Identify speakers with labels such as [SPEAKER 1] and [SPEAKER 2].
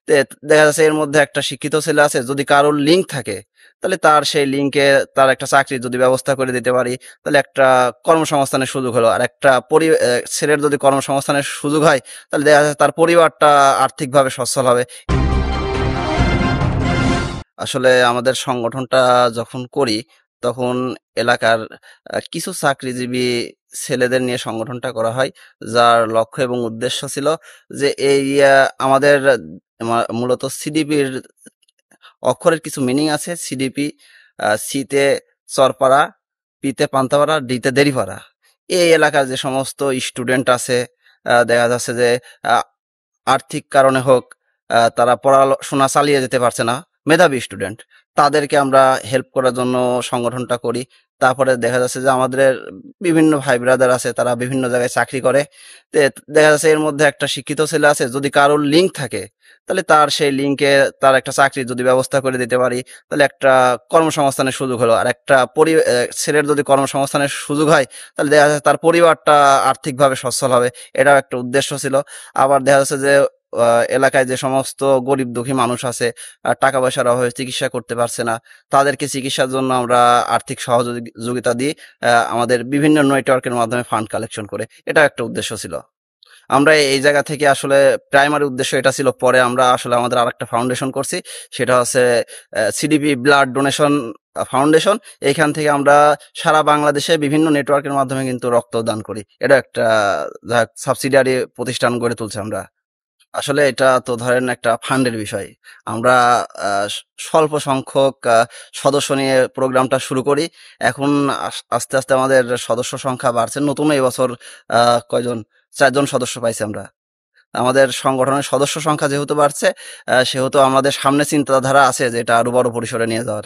[SPEAKER 1] তে দেখা যাচ্ছে এর মধ্যে একটা শিক্ষিত ছেলে আছে, যদি কারোর লিঙ্ক থাকে তাহলে তার সেই লিঙ্কে তার একটা চাকরির যদি ব্যবস্থা করে দিতে পারি, তাহলে একটা কর্মসংস্থানের সুযোগ হলো। আর একটা ছেলের যদি কর্মসংস্থানের সুযোগ হয়, তাহলে দেখা যাচ্ছে তার পরিবারটা আর্থিকভাবে সচ্ছল হবে। আসলে আমাদের সংগঠনটা যখন করি, তখন এলাকার কিছু চাকরিজীবী ছেলেদের নিয়ে সংগঠনটা করা হয়। যার লক্ষ্য এবং উদ্দেশ্য ছিল যে এই আমাদের মূলত সিডিপির অক্ষরের কিছু মিনিং আছে। সিডিপি, সিতে চরপাড়া, পিতে পান্তাপাড়া, ডিতে দেরিপাড়া। এই এলাকার যে সমস্ত স্টুডেন্ট আছে, দেখা যাচ্ছে যে আহ, আর্থিক কারণে হোক, তারা পড়াশোনা চালিয়ে যেতে পারছে না, মেধাবী স্টুডেন্ট, তাদেরকে আমরা হেল্প করার জন্য সংগঠনটা করি। তারপরে দেখা যাচ্ছে যে আমাদের বিভিন্ন ভাই ব্রাদার আছে, তারা বিভিন্ন জায়গায় চাকরি করে। তে দেখা যাচ্ছে এর মধ্যে একটা শিক্ষিত ছেলে আছে, যদি কারোর লিঙ্ক থাকে তাহলে তার সেই লিঙ্কে তার একটা চাকরির যদি ব্যবস্থা করে দিতে পারি, তাহলে একটা কর্মসংস্থানের সুযোগ হলো। আর একটা ছেলের যদি কর্মসংস্থানের সুযোগ হয়, তাহলে দেখা যাচ্ছে তার পরিবারটা আর্থিকভাবে সচ্ছল হবে। এটাও একটা উদ্দেশ্য ছিল। আবার দেখা যাচ্ছে যে এলাকায় যে সমস্ত গরিব দুঃখী মানুষ আছে, টাকা পয়সার অভাবে চিকিৎসা করতে পারছে না, তাদেরকে চিকিৎসার জন্য আমরা আর্থিক সহযোগিতা দিই, আমাদের বিভিন্ন নেটওয়ার্কের মাধ্যমে ফান্ড কালেকশন করে। এটা একটা উদ্দেশ্য ছিল। আমরা এই জায়গা থেকে আসলে প্রাইমারি উদ্দেশ্য এটা ছিল। পরে আমরা আসলে আমাদের আরেকটা ফাউন্ডেশন করছি, সেটা হচ্ছে সিডিপি ব্লাড ডোনেশন ফাউন্ডেশন। এইখান থেকে আমরা সারা বাংলাদেশে বিভিন্ন নেটওয়ার্কের মাধ্যমে কিন্তু রক্তদান করি। এটা একটা সাবসিডিয়ারি প্রতিষ্ঠান গড়ে তুলছি আমরা। আসলে এটা তো ধরেন একটা ফান্ডের বিষয়। আমরা স্বল্প সংখ্যক সদস্য নিয়ে প্রোগ্রামটা শুরু করি। এখন আস্তে আস্তে আমাদের সদস্য সংখ্যা বাড়ছে। নতুন এই বছর কয়জন, 4 জন সদস্য পাইছি আমরা। আমাদের সংগঠনের সদস্য সংখ্যা যেহেতু বাড়ছে, সেহেতু আমাদের সামনে চিন্তাধারা আছে যে এটা আরো বড় পরিসরে নিয়ে যাওয়ার।